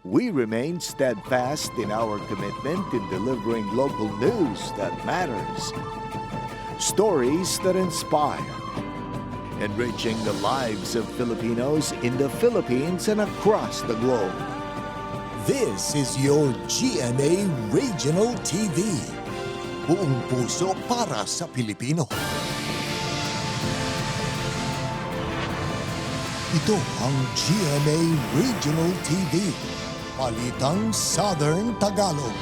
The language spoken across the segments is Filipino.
we remain steadfast in our commitment in delivering local news that matters, stories that inspire, enriching the lives of Filipinos in the Philippines and across the globe. This is your GMA Regional TV. Buong puso para sa Pilipino. Ito ang GMA Regional TV. Balitang Southern Tagalog.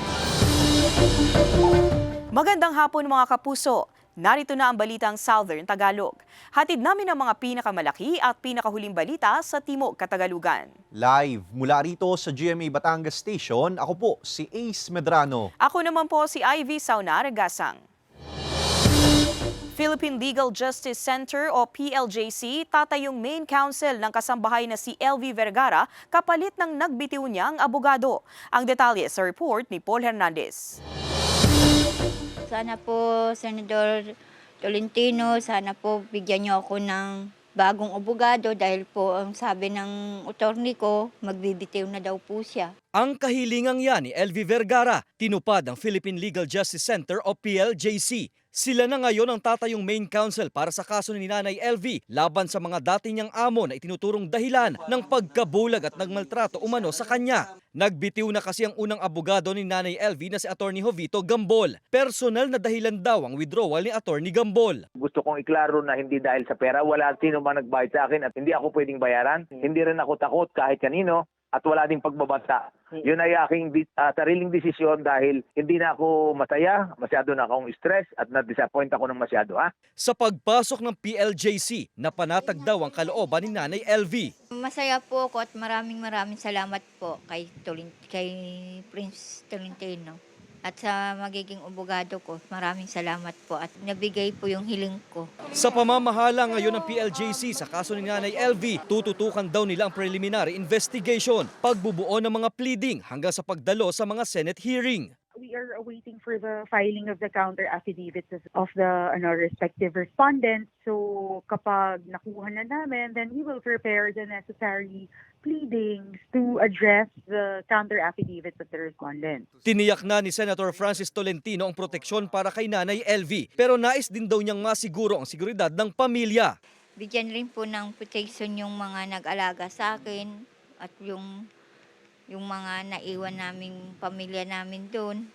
Magandang hapon mga kapuso. Narito na ang balitang Southern Tagalog. Hatid namin ang mga pinakamalaki at pinakahuling balita sa Timog Katagalugan. Live mula rito sa GMA Batangas Station, ako po si Ace Medrano. Ako naman po si Ivy Saunar Gasang. Philippine Legal Justice Center o PLJC tatayong main counsel ng kasambahay na si LV Vergara kapalit ng nagbitiw niyang abogado. Ang detalye sa report ni Paul Hernandez. Sana po, Senador Tolentino, sana po bigyan niyo ako ng bagong abogado dahil po ang sabi ng attorney ko, magbibitiw na daw po siya. Ang kahilingang yan ni LV Vergara, tinupad ng Philippine Legal Justice Center o PLJC. Sila na ngayon ang tatayong main counsel para sa kaso ni Nanay LV laban sa mga dati niyang amo na itinuturong dahilan ng pagkabulag at nagmaltrato umano sa kanya. Nagbitiw na kasi ang unang abogado ni Nanay LV na si Attorney Jovito Gambol. Personal na dahilan daw ang withdrawal ni Attorney Gambol. Gusto kong iklaro na hindi dahil sa pera, wala sino man nagbayad sa akin at hindi ako pwedeng bayaran. Hindi rin ako takot kahit kanino at wala ding pagbabanta. Yun ay aking sariling desisyon dahil hindi na ako masaya, masyado na akong stress at na-disappoint ako ng masyado. Sa pagpasok ng PLJC, napanatag daw ang kalooban ni Nanay LV. Masaya po ako at maraming salamat po kay Prince Tolentino. At sa magiging abogado ko, maraming salamat po at nabigay po yung hiling ko. Sa pamamahala ngayon ng PLJC sa kaso ni Nanay LV, tututukan daw nila ang preliminary investigation, pagbubuo ng mga pleading hanggang sa pagdalo sa mga Senate hearing. We are awaiting for the filing of the counter affidavits of the respective respondents. So kapag nakuha na namin, then we will prepare the necessary pleadings to address the counter affidavits of the respondents. Tiniyak na ni Senator Francis Tolentino ang proteksyon para kay Nanay LV, pero nais din daw niyang masiguro ang seguridad ng pamilya. Bigyan rin po ng protection yung mga nag-alaga sa akin at yung mga naiwan naming pamilya namin doon.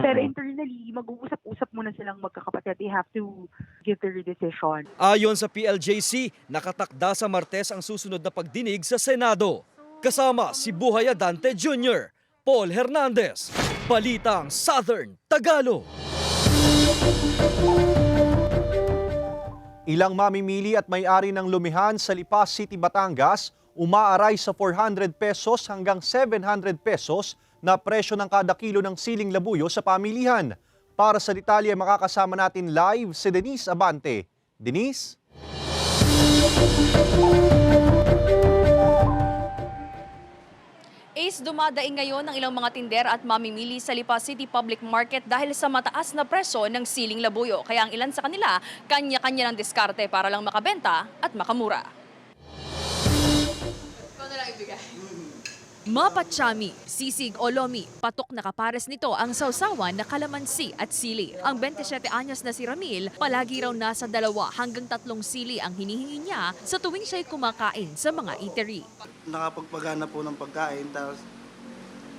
Pero internally, mag-uusap-usap muna silang magkakapatid. They have to give their decision. Ayon sa PLJC, nakatakda sa Martes ang susunod na pagdinig sa Senado. Kasama si Buhay Adante Jr., Paul Hernandez, Balitang Southern Tagalog. Ilang mamimili at may-ari ng lumihan sa Lipa City, Batangas, umaaray sa 400 pesos hanggang 700 pesos na presyo ng kada kilo ng siling labuyo sa pamilihan. Para sa detalye, makakasama natin live si Denise Abante. Denise? Ace, dumadaing ngayon ang ilang mga tinder at mamimili sa Lipa City Public Market dahil sa mataas na presyo ng siling labuyo. Kaya ang ilan sa kanila, kanya-kanya ng diskarte para lang makabenta at makamura. Mapatsami, sisig o lomi, patok na kapares nito ang sausawan na kalamansi at sili. Ang 27 anyos na si Ramil, palagi raw nasa 2 hanggang 3 sili ang hinihingi niya sa tuwing siya'y kumakain sa mga eatery. Nakapagpagana po ng pagkain, tapos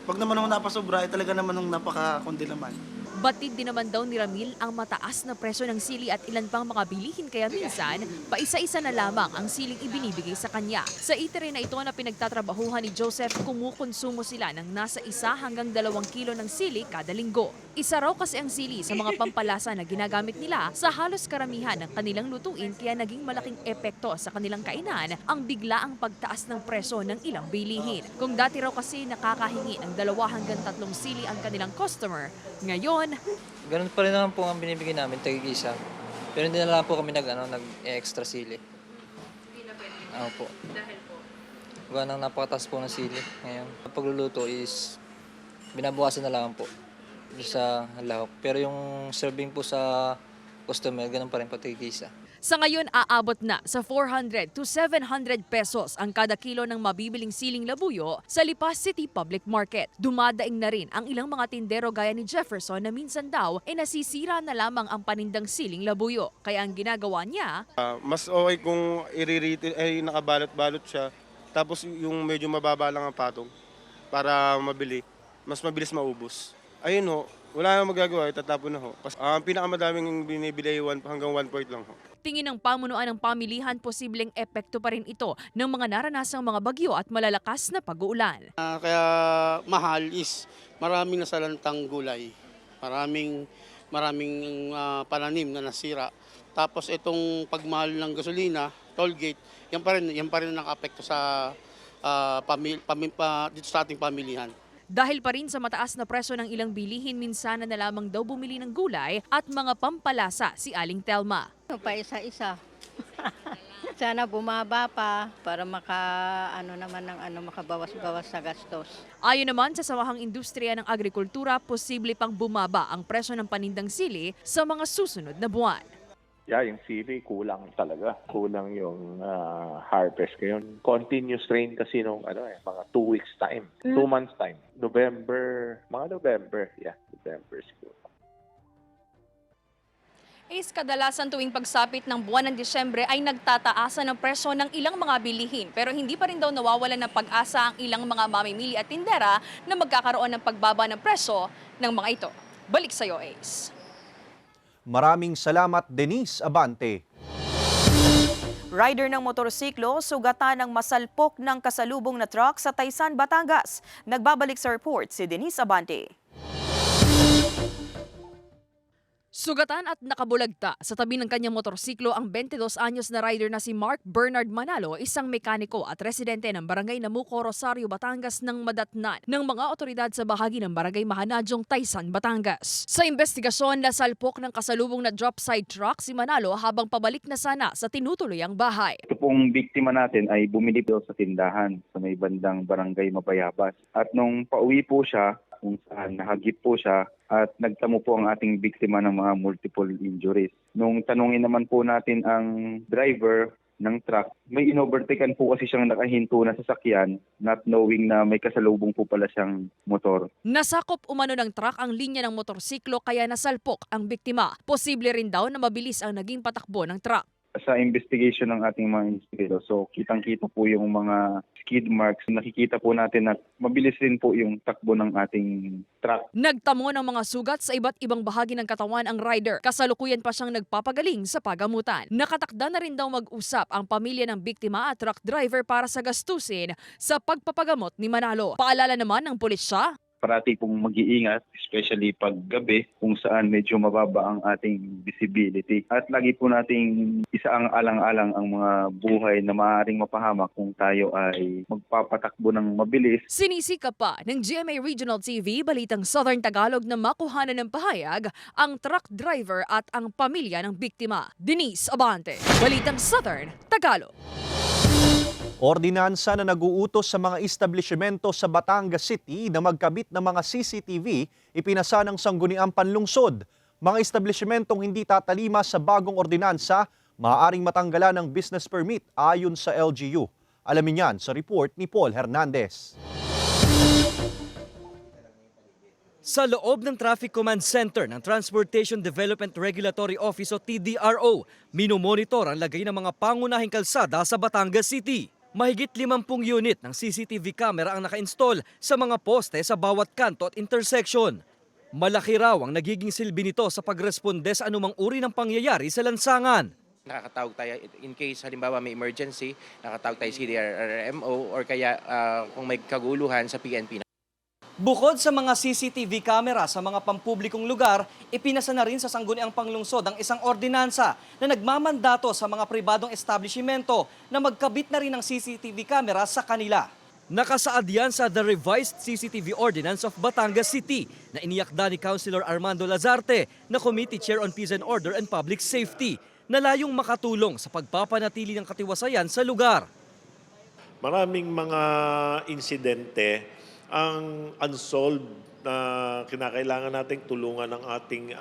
pag naman ako napasobra, talaga naman nung napakakundi naman. Batid din naman daw ni Ramil ang mataas na presyo ng sili at ilan pang mga bilihin kaya minsan, paisa-isa na lamang ang siling ibinibigay sa kanya. Sa eatery na ito na pinagtatrabahuhan ni Joseph, kumukonsumo sila ng nasa 1 hanggang 2 kilo ng sili kada linggo. Isa raw kasi ang sili sa mga pampalasa na ginagamit nila sa halos karamihan ng kanilang lutuin kaya naging malaking epekto sa kanilang kainan ang biglaang pagtaas ng presyo ng ilang bilihin. Kung dati raw kasi nakakahingi ng 2 hanggang 3 sili ang kanilang customer, ngayon, ganun pa rin naman po ang binibigay namin, tagig-isa. Pero hindi na lang po kami nag-extra sili. hindi na pwede. Po. Dahil po? Gawa nang napakataas po ng sili ngayon. Ang pagluluto is binabukasan na lang po sa lahok. Pero yung serving po sa customer, ganun pa rin po tagig-isa. Sa ngayon, aabot na sa 400 to 700 pesos ang kada kilo ng mabibiling siling labuyo sa Lipas City Public Market. Dumadaing na rin ang ilang mga tindero gaya ni Jefferson na minsan daw nasisira na lamang ang panindang siling labuyo. Kaya ang ginagawa niya, mas okay kung i-retail ay nakabalot-balot siya tapos yung medyo mababa lang ang patong para mabili, mas mabilis maubos. Ayun ho, wala nang magagawa, itatapon na ho. Ang pinakamadaming binibili hanggang 1 point lang ho. tingin ng pamunuan ng pamilihan posibleng epekto pa rin ito ng mga naranasang mga bagyo at malalakas na pag-uulan. Kaya mahal is maraming nasalantang gulay, maraming pananim na nasira. Tapos itong pagmahal ng gasolina, toll gate, yan pa rin naka-apekto sa dito sa ating pamilihan. Dahil pa rin sa mataas na presyo ng ilang bilihin, minsan na lamang daw bumili ng gulay at mga pampalasa si Aling Telma. Pa isa-isa. Sana bumaba pa para makabawas-bawas sa gastos. Ayon naman sa Samahang Industriya ng Agrikultura, posible pang bumaba ang presyo ng panindang sili sa mga susunod na buwan. Yung sili kulang talaga. Kulang yung harvest ngayon. Continuous rain kasi nung mga 2 weeks time. 2 months time. November siguro. Kadalasan tuwing pagsapit ng buwan ng Disyembre ay nagtataasan ng presyo ng ilang mga bilihin. Pero hindi pa rin daw nawawalan ng pag-asa ang ilang mga mamimili at tindera na magkakaroon ng pagbaba ng presyo ng mga ito. Balik sa iyo, Ace. Maraming salamat, Denise Abante. Rider ng motorsiklo sugatan ng masalpok ng kasalubong na truck sa Taysan, Batangas. Nagbabalik sa report si Denise Abante. Sugatan at nakabulagta sa tabi ng kanyang motorsiklo ang 22 anyos na rider na si Mark Bernard Manalo, isang mekaniko at residente ng Barangay Namuco, Rosario, Batangas nang madatnan ng mga otoridad sa bahagi ng Barangay Mahanadjong, Taysan, Batangas. Sa investigasyon, nasalpok ng kasalubong na drop side truck si Manalo habang pabalik na sana sa tinutuluyang bahay. Ito pong biktima natin ay bumili po sa tindahan sa may bandang Barangay Mapayabas. At nung pauwi po siya, kung saan nahagip po siya at nagtamo po ang ating biktima ng mga multiple injuries. Nung tanungin naman po natin ang driver ng truck, may inovertaken po kasi siyang nakahinto na sasakyan, not knowing na may kasalubong po pala siyang motor. Nasakop umano ng truck ang linya ng motorsiklo kaya nasalpok ang biktima. Posible rin daw na mabilis ang naging patakbo ng truck. Sa investigation ng ating mga investigator, so kitang-kita po yung mga skid marks. Nakikita po natin na mabilis rin po yung takbo ng ating truck. Nagtamo ng mga sugat sa iba't ibang bahagi ng katawan ang rider. Kasalukuyan pa siyang nagpapagaling sa pagamutan. Nakatakda na rin daw mag-usap ang pamilya ng biktima at truck driver para sa gastusin sa pagpapagamot ni Manalo. Paalala naman ng pulisya, Parati pong mag-iingat, especially pag gabi, kung saan medyo mababa ang ating visibility. At lagi po nating isaang alang-alang ang mga buhay na maaaring mapahamak kung tayo ay magpapatakbo ng mabilis. Sinisikap pa ng GMA Regional TV, Balitang Southern Tagalog na makuhanan ng pahayag ang truck driver at ang pamilya ng biktima. Denise Abante, Balitang Southern Tagalog. Ordinansa na nag-uutos sa mga establishmento sa Batangas City na magkabit ng mga CCTV ipinasa ng Sangguniang Panlungsod. Mga establishmentong hindi tatalima sa bagong ordinansa maaaring matanggalan ng business permit ayon sa LGU. Alamin yan sa report ni Paul Hernandez. Sa loob ng Traffic Command Center ng Transportation Development Regulatory Office o TDRO, minomonitor ang lagay ng mga pangunahing kalsada sa Batangas City. Mahigit 50 unit ng CCTV camera ang naka-install sa mga poste sa bawat kanto at intersection. Malaki raw ang nagiging silbi nito sa pagresponde sa anumang uri ng pangyayari sa lansangan. Nakakatawag tayo in case halimbawa may emergency, nakatawag tayo CDRRMO or kaya kung may kaguluhan sa PNP. Bukod sa mga CCTV camera sa mga pampublikong lugar, ipinasa na rin sa Sangguniang Panlungsod ang isang ordinansa na nagmamandato sa mga pribadong establishmento na magkabit na rin ng CCTV camera sa kanila. Nakasaad yan sa The Revised CCTV Ordinance of Batangas City na iniyakda ni Councilor Armando Lazarte na Committee Chair on Peace and Order and Public Safety na layong makatulong sa pagpapanatili ng katiwasayan sa lugar. Maraming mga insidente ang unsolved na kinakailangan nating tulungan ng ating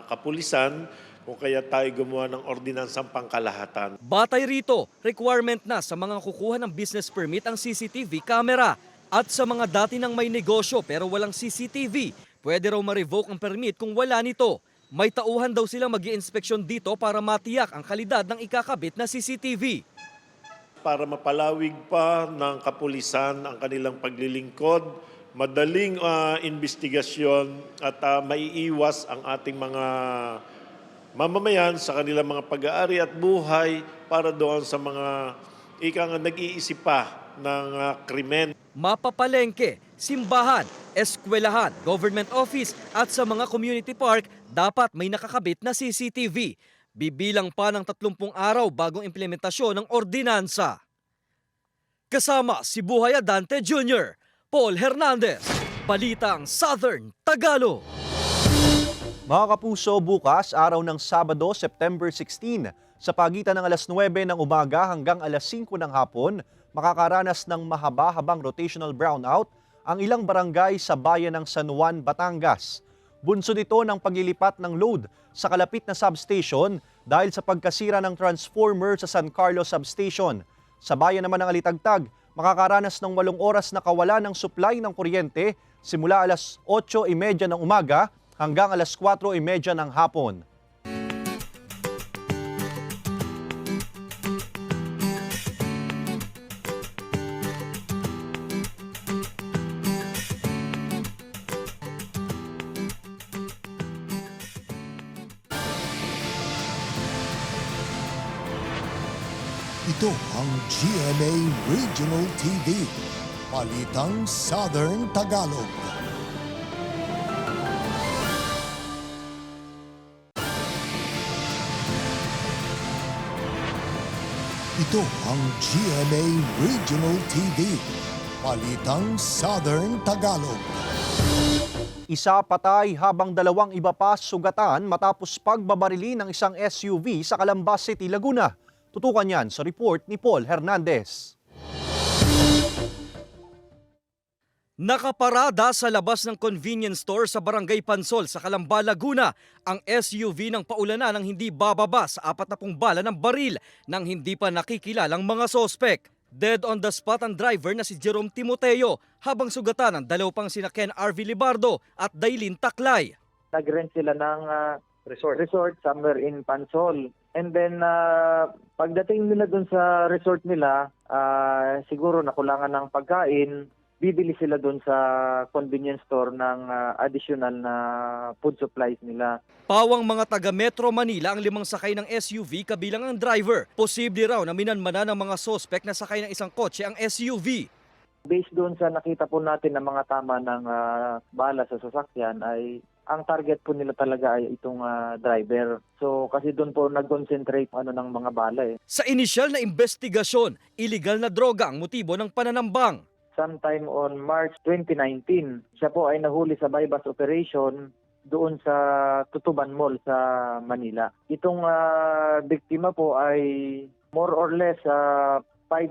kapulisan o kaya tayo gumawa ng ordinansang pangkalahatan. Batay rito, requirement na sa mga kukuha ng business permit ang CCTV camera. At sa mga dati nang may negosyo pero walang CCTV, pwede raw ma-revoke ang permit kung wala nito. May tauhan daw silang mag-i-inspeksyon dito para matiyak ang kalidad ng ikakabit na CCTV. Para mapalawig pa ng kapulisan ang kanilang paglilingkod, madaling investigasyon at maiiwas ang ating mga mamamayan sa kanilang mga pag-aari at buhay para doon sa mga nag-iisip pa ng krimen. Mapapalengke, simbahan, eskwelahan, government office at sa mga community park dapat may nakakabit na CCTV. Bibilang pa ng 30 araw bagong implementasyon ng ordinansa. Kasama si Buhay Adante Jr., Paul Hernandez, Balitang Southern Tagalog. Mga kapuso, bukas, araw ng Sabado, September 16, sa pagitan ng alas 9 ng umaga hanggang alas 5 ng hapon, makakaranas ng mahaba-habang rotational brownout ang ilang barangay sa bayan ng San Juan, Batangas. Bunsod ito ng paglilipat ng load sa kalapit na substation dahil sa pagkasira ng transformer sa San Carlos Substation. Sa bayan naman ng Alitagtag, makakaranas ng 8 oras na kawalan ng supply ng kuryente simula alas 8:30 ng umaga hanggang alas 4:30 ng hapon. Ito ang GMA Regional TV, Balitang Southern Tagalog. Ito ang GMA Regional TV, Balitang Southern Tagalog. Isa patay habang 2 iba pa sugatan matapos pagbabarili ng isang SUV sa Calamba City, Laguna. Tutukan yan sa report ni Paul Hernandez. Nakaparada sa labas ng convenience store sa Barangay Pansol sa Calamba, Laguna ang SUV ng paulanan ng hindi bababa sa 40 bala ng baril ng hindi pa nakikilalang mga sospek. Dead on the spot ang driver na si Jerome Timoteo habang sugatan ang 2 pang sina Ken RV Libardo at Dailin Taklay. Nag-rent sila ng resort somewhere in Pansol. And then, pagdating nila dun sa resort nila, siguro nakulangan ng pagkain, bibili sila dun sa convenience store ng additional na food supplies nila. Pawang mga taga Metro Manila ang 5 sakay ng SUV kabilang ang driver. Posible raw na minanmana ng mga sospek na sakay ng isang kotse ang SUV. Based doon sa nakita po natin ng mga tama ng bala sa sasakyan ay ang target po nila talaga ay itong driver. So kasi doon po nag-concentrate ng mga bala eh. Sa inisyal na investigasyon, illegal na droga ang motibo ng pananambang. Sometime on March 2019, siya po ay nahuli sa bypass operation doon sa Tutuban Mall sa Manila. Itong biktima po ay more or less 5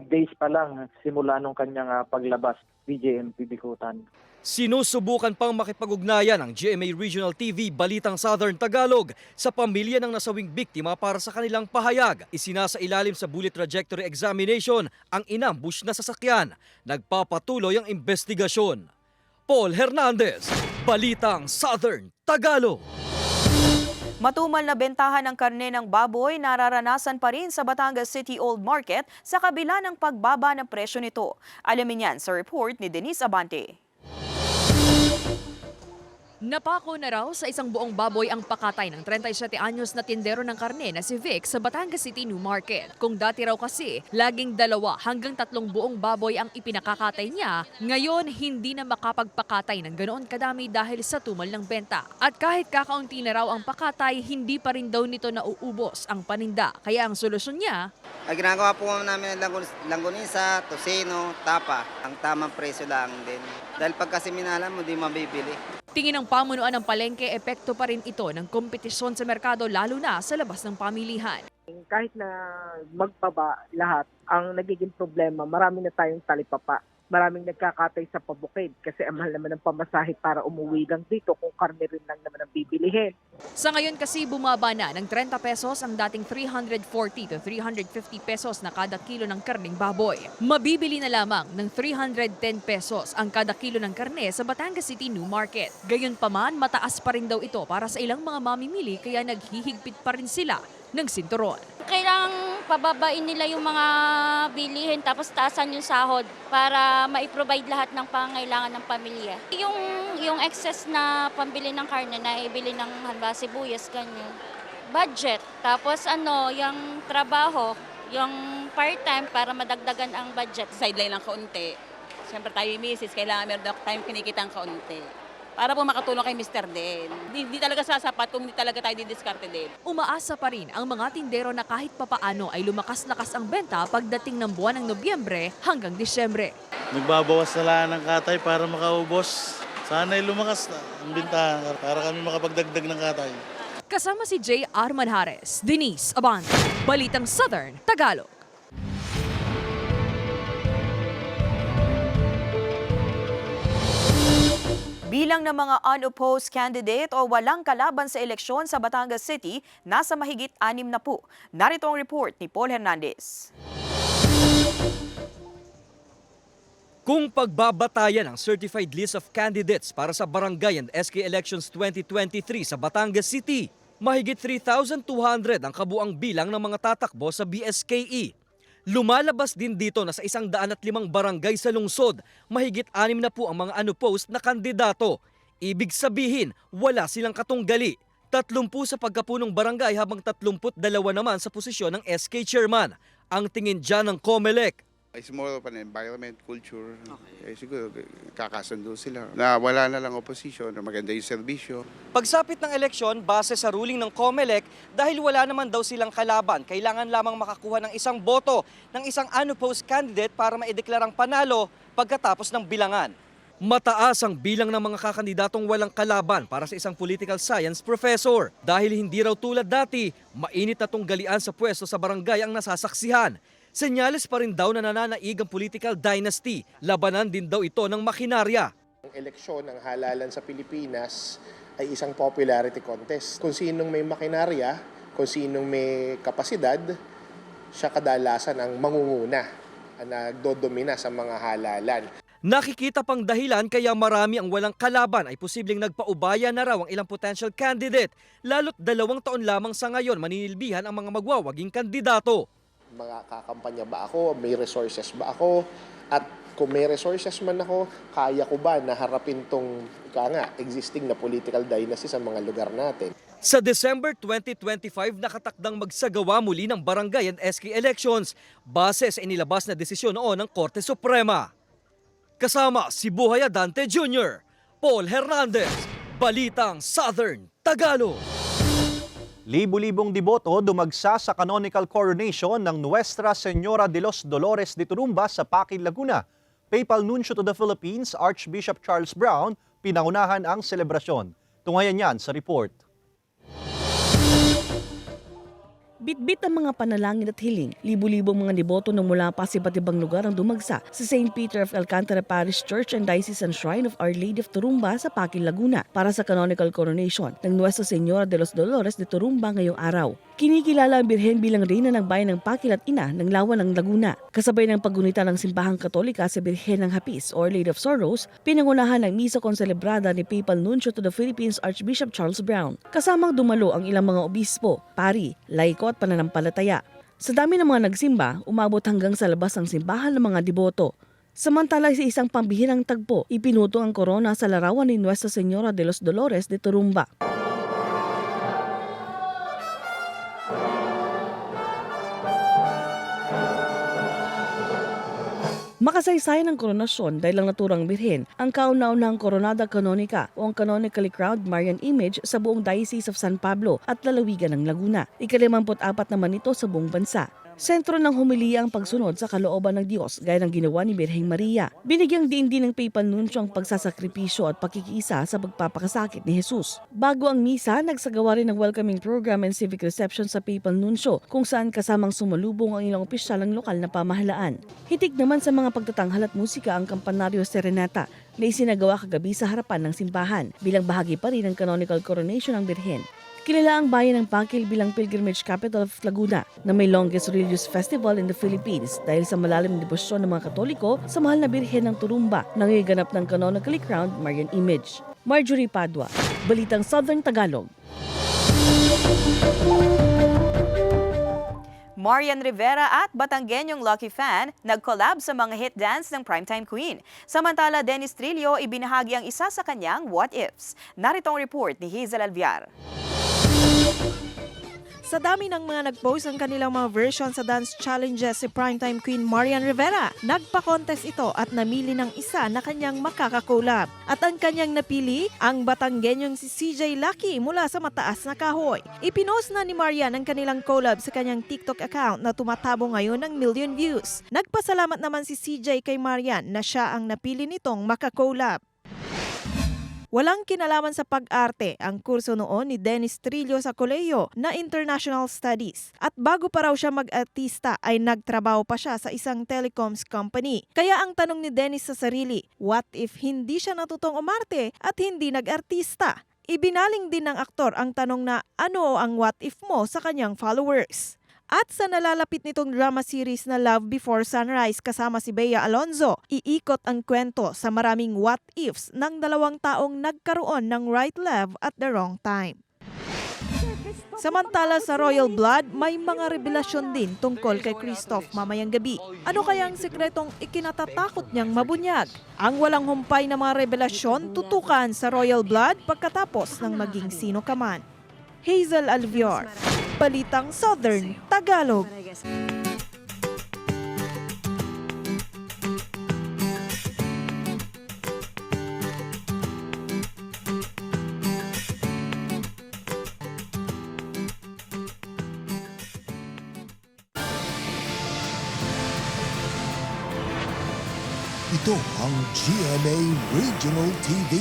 days pa lang simula nung kanyang paglabas, BJMP Bikutan. Sinusubukan pang makipag-ugnayan ng GMA Regional TV Balitang Southern Tagalog sa pamilya ng nasawing biktima para sa kanilang pahayag. Isinasailalim sa bullet trajectory examination ang inambush na sasakyan. Nagpapatuloy ang investigasyon. Paul Hernandez, Balitang Southern Tagalog. Matumal na bentahan ng karne ng baboy nararanasan pa rin sa Batangas City Old Market sa kabila ng pagbaba ng presyo nito. Alamin yan sa report ni Denise Abante. Napako na raw sa isang buong baboy ang pakatay ng 37 anyos na tindero ng karne na si Vic sa Batangas City New Market. Kung dati raw kasi, laging 2 hanggang 3 buong baboy ang ipinakakatay niya, ngayon hindi na makapagpakatay ng ganoon kadami dahil sa tumal ng benta. At kahit kakaunti na raw ang pakatay, hindi pa rin daw nito nauubos ang paninda. Kaya ang solusyon niya, ginagawa po namin ng langgonisa, tosino, tapa. Ang tamang presyo lang din. Dahil pag kasi minalan mo, di mabibili. tingin ng pamunuan ng palengke, epekto pa rin ito ng kompetisyon sa merkado lalo na sa labas ng pamilihan. Kahit na magbaba lahat, ang nagiging problema, marami na tayong talipapa. maraming nagkakatay sa pabukid kasi ang mahal naman ng pamasahe para umuwi lang dito kung karne rin lang naman ang bibilihin. Sa ngayon kasi bumaba na ng 30 pesos ang dating 340 to 350 pesos na kada kilo ng karning baboy. Mabibili na lamang ng 310 pesos ang kada kilo ng karne sa Batangas City New Market. Gayunpaman, mataas pa rin daw ito para sa ilang mga mamimili kaya naghihigpit pa rin sila ng sinturon. Kailangang pababain nila yung mga bilihin tapos taasan yung sahod para ma-provide lahat ng pangangailangan ng pamilya. Yung excess na pambili ng karne na ibili ng halimbawa sibuyas, ganyan. Budget. Tapos yung trabaho, yung part-time para madagdagan ang budget. Sideline lang kaunti. Siyempre tayo yung misis, kailangan meron tayong kinikita ang kaunti. Para po makatulong kay Mr. din. Hindi talaga sasapat kung hindi talaga tayo didiskarte din. Umaasa pa rin ang mga tindero na kahit papaano ay lumakas-lakas ang benta pagdating ng buwan ng Nobyembre hanggang Disyembre. Nagbabawas na lang ng katay para makaubos. Sana'y lumakas na ang benta para kami makapagdagdag ng katay. Kasama si J. Manjares, Denise Abante, Balitang Southern Tagalog. Bilang ng mga unopposed candidate o walang kalaban sa eleksyon sa Batangas City, nasa mahigit 60. Narito ang report ni Paul Hernandez. Kung pagbabatayan ang certified list of candidates para sa Barangay and SK Elections 2023 sa Batangas City, mahigit 3,200 ang kabuang bilang ng mga tatakbo sa BSKE. Lumalabas din dito na sa 105 barangay sa lungsod, mahigit 6 na po ang mga unopposed na kandidato. Ibig sabihin, wala silang katunggali. 30 sa pagkapunong barangay habang 32 naman sa posisyon ng SK chairman. Ang tingin dyan ng COMELEC. It's more of an environment, culture. Okay. Siguro kakasundo sila. Na wala na lang opposition, maganda yung serbisyo. Pagsapit ng eleksyon, base sa ruling ng COMELEC, dahil wala naman daw silang kalaban, kailangan lamang makakuha ng isang boto ng isang unopposed candidate para maideklarang panalo pagkatapos ng bilangan. Mataas ang bilang ng mga kakandidatong walang kalaban para sa isang political science professor. Dahil hindi raw tulad dati, mainit na tunggalian sa pwesto sa barangay ang nasasaksihan. Senyales pa rin daw na nananaig ang political dynasty. Labanan din daw ito ng makinarya. Ang eleksyon ng halalan sa Pilipinas ay isang popularity contest. Kung sinong may makinarya, kung sinong may kapasidad, siya kadalasan ang mangunguna, ang nagdodomina sa mga halalan. Nakikita pang dahilan kaya marami ang walang kalaban ay posibleng nagpaubaya na raw ang ilang potential candidate. Lalo't 2 taon lamang sa ngayon maninilbihan ang mga magwawaging kandidato. Makakampanya ba ako? May resources ba ako? At kung may resources man ako, kaya ko ba na harapin tong existing na political dynasty sa mga lugar natin? Sa December 2025, nakatakdang magsagawa muli ng barangay and SK elections base sa inilabas na desisyon noon ng Korte Suprema. Kasama si Buhay Adante Jr., Paul Hernandez, Balitang Southern Tagalog. Libu-libong deboto dumagsa sa canonical coronation ng Nuestra Señora de los Dolores de Turumba sa Paquil, Laguna. Papal Nuncio to the Philippines, Archbishop Charles Brown, pinangunahan ang selebrasyon. Tunghayan yan sa report. Bitbit ang mga panalangin at hiling. Libu-libong mga deboto na mula pa sa iba't ibang lugar ang dumagsa sa St. Peter of Alcantara Parish Church and Diocesan Shrine of Our Lady of Turumba sa Paquil, Laguna para sa canonical coronation ng Nuestra Señora de los Dolores de Turumba ngayong araw. Kinikilala ang Birhen bilang reyna ng bayan ng Paquil at ina ng Lawa ng Laguna. Kasabay ng paggunita ng Simbahang Katolika sa Birhen ng Hapis or Lady of Sorrows, pinangunahan ng misa konselebrada ni Papal Nuncio to the Philippines Archbishop Charles Brown. Kasamang dumalo ang ilang mga obispo, pari, laiko at pananampalataya. Sa dami ng mga nagsimba, umabot hanggang sa labas ng simbahan ng mga deboto. Samantala sa isang pambihirang tagpo, ipinuto ang korona sa larawan ni Nuestra Señora de los Dolores de Turumba. Makasaysayan ng koronasyon dahil lang naturang birhen ang kauna-unahang Coronada Canonica o ang canonically crowned Marian image sa buong Diocese of San Pablo at lalawigan ng Laguna. Ika-54 naman ito sa buong bansa. Sentro ng homilya ang pagsunod sa kalooban ng Diyos gaya ng ginawa ni Birheng Maria. Binigyang diin din ng papal nuncio ang pagsasakripisyo at pakikiisa sa pagpapakasakit ni Jesus. Bago ang misa, nagsagawa rin ng welcoming program and civic reception sa papal nuncio kung saan kasamang sumalubong ang ilang opisyal ng lokal na pamahalaan. Hitik naman sa mga pagtatanghal at musika ang Campanaryo Serenata na isinagawa kagabi sa harapan ng simbahan bilang bahagi pa rin ng canonical coronation ng Birhen. Kilala ang bayan ng Pakil bilang pilgrimage capital of Laguna na may longest religious festival in the Philippines dahil sa malalim na debosyon ng mga Katoliko sa mahal na Birhen ng Turumba na ngayon ng canonically crowned Marian image. Marjorie Padua, Balitang Southern Tagalog. Marian Rivera at Batanggenyong Lucky Fan nag-collab sa mga hit dance ng Primetime Queen. Samantala, Dennis Trillo ibinahagi ang isa sa kanyang What Ifs. Narito ang report ni Hazel Alviar. Sa dami ng mga nag-post ang kanilang mga version sa dance challenges si Primetime Queen Marian Rivera, nagpa-contest ito at namili ng isa na kanyang makakakolab. At ang kanyang napili, ang Batanggenyong si CJ Lucky mula sa Mataas na Kahoy. Ipinost na ni Marian ang kanilang collab sa kanyang TikTok account na tumatabo ngayon ng million views. Nagpasalamat naman si CJ kay Marian na siya ang napili nitong makakolab. Walang kinalaman sa pag-arte ang kurso noon ni Dennis Trillo sa kolehiyo na International Studies. At bago pa raw siya mag-artista ay nagtrabaho pa siya sa isang telecoms company. Kaya ang tanong ni Dennis sa sarili, what if hindi siya natutong umarte at hindi nag-artista? Ibinaling din ng aktor ang tanong na ano ang what if mo sa kanyang followers. At sa nalalapit nitong drama series na Love Before Sunrise kasama si Bea Alonzo, iikot ang kwento sa maraming what ifs ng dalawang taong nagkaroon ng right love at the wrong time. Samantala sa Royal Blood, may mga revelasyon din tungkol kay Christoph mamayang gabi. Ano kaya ang sekretong ikinatatakot niyang mabunyag? Ang walang humpay na mga revelasyon tutukan sa Royal Blood pagkatapos ng maging sino ka man. Hazel Alviar, Balitang Southern Tagalog. Ito ang GMA Regional TV,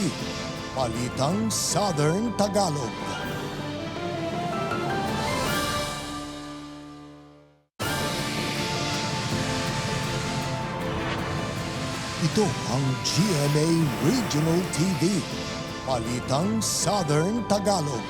Balitang Southern Tagalog. Ito ang GMA Regional TV, Balitang Southern Tagalog.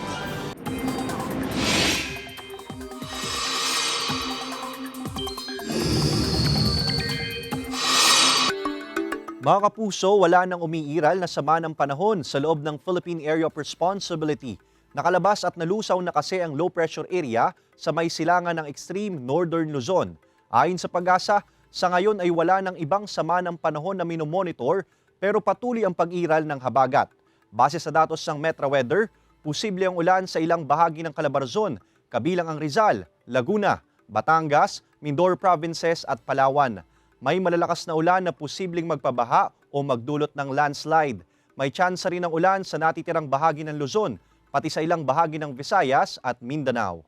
Mga kapuso, wala nang umiiral na sama ng panahon sa loob ng Philippine Area of Responsibility. Nakalabas at nalusaw na kasi ang low pressure area sa may silangan ng extreme northern Luzon. Ayon sa Pag-asa, sa ngayon ay wala nang ibang sama ng panahon na minomonitor pero patuloy ang pag-iral ng habagat. Base sa datos ng Metro Weather, posible ang ulan sa ilang bahagi ng Calabarzon, kabilang ang Rizal, Laguna, Batangas, Mindoro Provinces at Palawan. May malalakas na ulan na posibleng magpabaha o magdulot ng landslide. May tsansa rin ng ulan sa natitirang bahagi ng Luzon, pati sa ilang bahagi ng Visayas at Mindanao.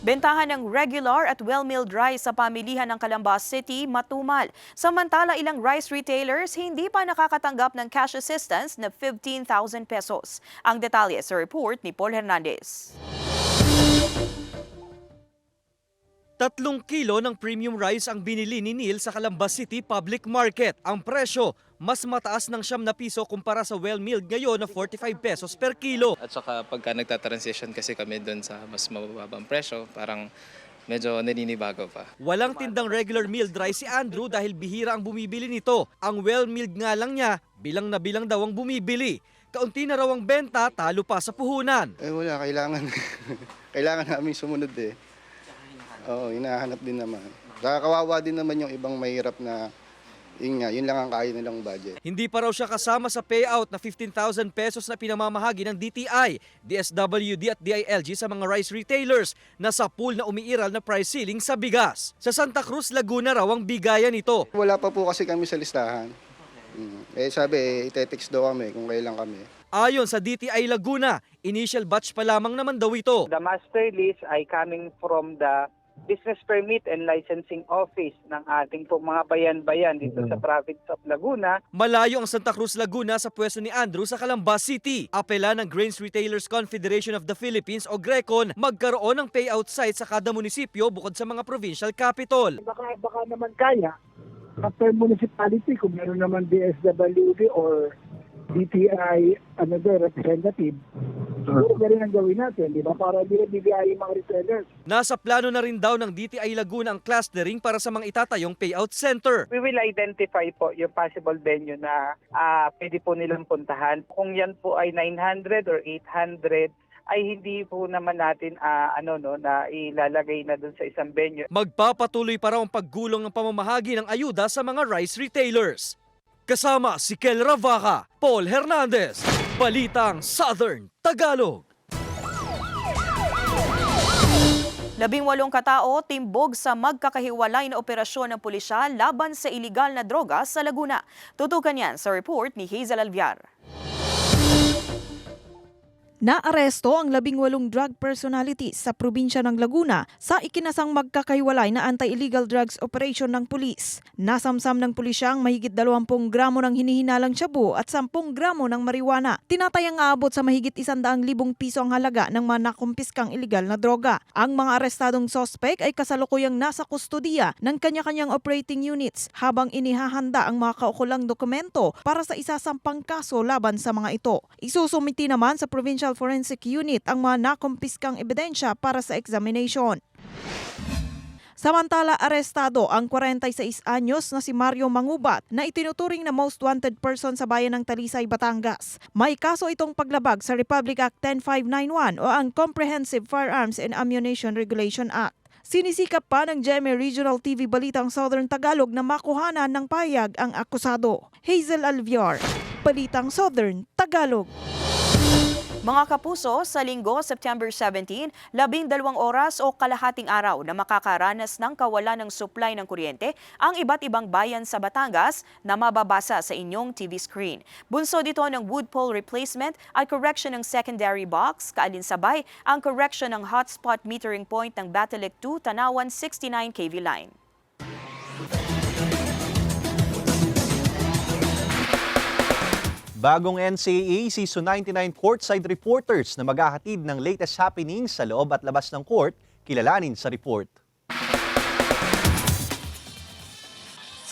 Bentahan ng regular at well-milled rice sa pamilihan ng Calamba City matumal. Samantala, ilang rice retailers hindi pa nakakatanggap ng cash assistance na 15,000 pesos. Ang detalye sa report ni Paul Hernandez. 3 kilo ng premium rice ang binili ni Neil sa Calamba City Public Market. Ang presyo, mas mataas ng 9 piso kumpara sa well-milled ngayon na 45 pesos per kilo. At saka pagka nagta-transition kasi kami doon sa mas mababang presyo, parang medyo naninibago pa. Walang tindang regular milled rice si Andrew dahil bihira ang bumibili nito. Ang well-milled nga lang niya, bilang na bilang daw ang bumibili. Kaunti na raw ang benta, talo pa sa puhunan. Wala, kailangan namin sumunod eh. Oo, hinahanap din naman. Kawawa din naman yung ibang mahirap na yun lang ang kaya nilang budget. Hindi pa raw siya kasama sa payout na 15,000 pesos na pinamamahagi ng DTI, DSWD at DILG sa mga rice retailers na sa pool na umiiral na price ceiling sa bigas. Sa Santa Cruz, Laguna raw ang bigayan nito. Wala pa po kasi kami sa listahan. Sabi, ite-text daw kami kung kailan kami. Ayon sa DTI Laguna, initial batch pa lamang naman daw ito. The master list ay coming from the business permit and licensing office ng ating po mga bayan-bayan dito sa province of Laguna. Malayo ang Santa Cruz, Laguna sa pwesto ni Andrew sa Calamba City. Apela ng Grains Retailers Confederation of the Philippines o GRECON magkaroon ng payout site sa kada munisipyo bukod sa mga provincial capital. Baka naman kaya per municipality kung meron naman DSWD or DTI representative, siguro ganun ang gawin natin, di ba? Para hindi bibiyay yung mga retailers. Nasa plano na rin daw ng DTI Laguna ang clustering para sa mga itatayong payout center. We will identify po yung possible venue na pwede po nilang puntahan. Kung yan po ay 900 or 800, ay hindi po naman natin na ilalagay na dun sa isang venue. Magpapatuloy pa raw ang paggulong ng pamamahagi ng ayuda sa mga rice retailers. Kasama si Kel Ravaca, Paul Hernandez, Balitang Southern Tagalog. 18 katao timbog sa magkakahiwalay na operasyon ng pulisya laban sa iligal na droga sa Laguna. Tutukan yan sa report ni Hazel Alviar. Naaresto ang 18 drug personalities sa probinsya ng Laguna sa ikinasang magkakahiwalay na anti-illegal drugs operation ng pulis. Nasamsam ng pulisya ang mahigit 20 gramo ng hinihinalang shabu at 10 gramo ng marijuana. Tinatayang aabot sa mahigit 100,000 piso ang halaga ng mga nakumpiskang illegal na droga. Ang mga arestadong sospek ay kasalukuyang nasa kustodiya ng kanya-kanyang operating units habang inihahanda ang mga kaukulang dokumento para sa isasampang kaso laban sa mga ito. Isusumiti naman sa Provincial Forensic Unit ang mga nakumpiskang ebidensya para sa examination. Samantala, arestado ang 46 anyos na si Mario Mangubat na itinuturing na most wanted person sa bayan ng Talisay, Batangas. May kaso itong paglabag sa Republic Act 10591 o ang Comprehensive Firearms and Ammunition Regulation Act. Sinisikap pa ng GMA Regional TV Balitang Southern Tagalog na makuhanan ng payag ang akusado. Hazel Alviar, Balitang Southern Tagalog. Mga kapuso, sa Linggo, September 17, 12 oras o kalahating araw na makakaranas ng kawalan ng supply ng kuryente ang iba't ibang bayan sa Batangas na mababasa sa inyong TV screen. Bunso dito ng wood pole replacement at correction ng secondary box, kaalinsabay ang correction ng hotspot metering point ng Batelic 2 Tanawan 69 kV line. Bagong NCAA Season 99 courtside reporters na maghahatid ng latest happenings sa loob at labas ng court, kilalanin sa report.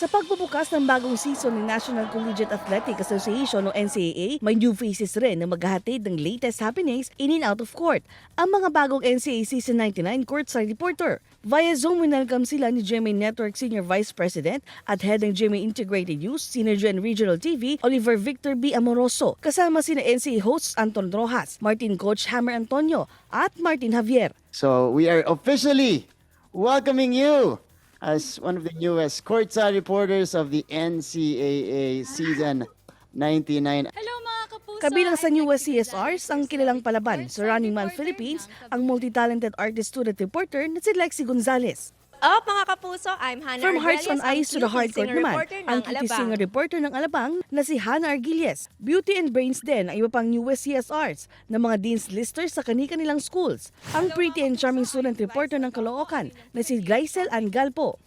Sa pagbubukas ng bagong season ng National Collegiate Athletic Association o NCAA, may new faces rin na maghahatid ng latest happenings in and out of court. Ang mga bagong NCAA Season 99 courtside reporter. Via Zoom, winelcome sila ni GMA Network Senior Vice President at Head ng GMA Integrated News, Synergy and Regional TV, Oliver Victor B. Amoroso. Kasama sina NCAA hosts Anton Rojas, Martin Coach Hammer Antonio at Martin Javier. So we are officially welcoming you as one of the newest courtside reporters of the NCAA Season 99. Hello mga kapuso! Kabilang sa newest CSRs ang kilalang palaban sa Running Man Philippines, ang multi-talented artist-student reporter na si Lexi Gonzalez. Mga kapuso, I'm Hannah From Hearts Argelies, on Ice to the Hardcourt naman, ang cutie singer reporter ng Alabang na si Hannah Argelies. Beauty and Brains din ang iba pang newest CSRs na mga Dean's Listers sa kani-kanilang schools. Ang pretty and charming student reporter ng Caloocan na si Glycel Ann Galpo.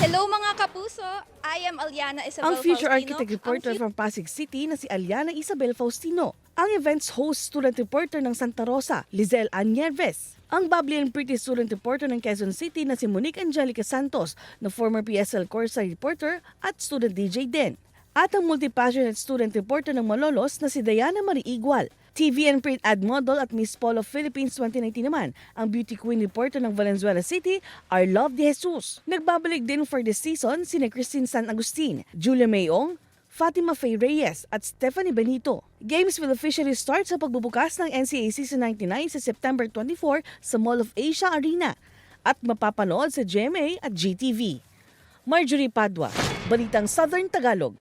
Hello mga kapuso, I am Aliana Isabel Ang future Faustino. architect reporter from Pasig City na si Aliana Isabel Faustino. Ang events host student reporter ng Santa Rosa, Lizelle Ann Nieves. Ang bubbly and pretty student reporter ng Quezon City na si Monique Angelica Santos na former PSL courtside reporter at student DJ din. At ang multi-passionate student reporter ng Malolos na si Diana Marie Igual. TV and print ad model at Miss Polo Philippines 2019 naman, ang beauty queen reporter ng Valenzuela City, our Love de Jesus. Nagbabalik din for this season sina Christine San Agustin, Julia Mayong, Fatima Faye Reyes at Stephanie Benito. Games will officially start sa pagbubukas ng NCAA Season 99 sa September 24 sa Mall of Asia Arena at mapapanood sa GMA at GTV. Marjorie Padua, Balitang Southern Tagalog.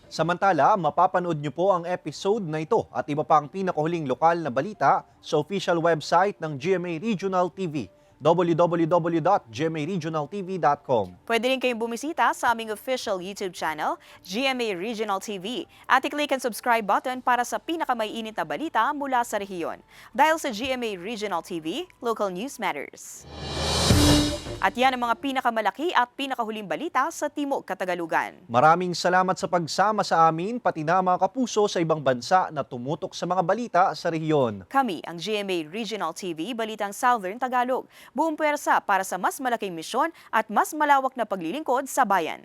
Samantala, mapapanood niyo po ang episode na ito at iba pang pinakahuling lokal na balita sa official website ng GMA Regional TV. www.gmaregionaltv.com. Pwede rin kayong bumisita sa aming official YouTube channel, GMA Regional TV, at i-click ang subscribe button para sa pinakamaiinit na balita mula sa rehiyon. Dahil sa GMA Regional TV, local news matters. At yan ang mga pinakamalaki at pinakahuling balita sa Timog Katagalugan. Maraming salamat sa pagsama sa amin, pati na mga kapuso sa ibang bansa na tumutok sa mga balita sa rehiyon. Kami ang GMA Regional TV, Balitang Southern Tagalog. Buong puwersa para sa mas malaking misyon at mas malawak na paglilingkod sa bayan.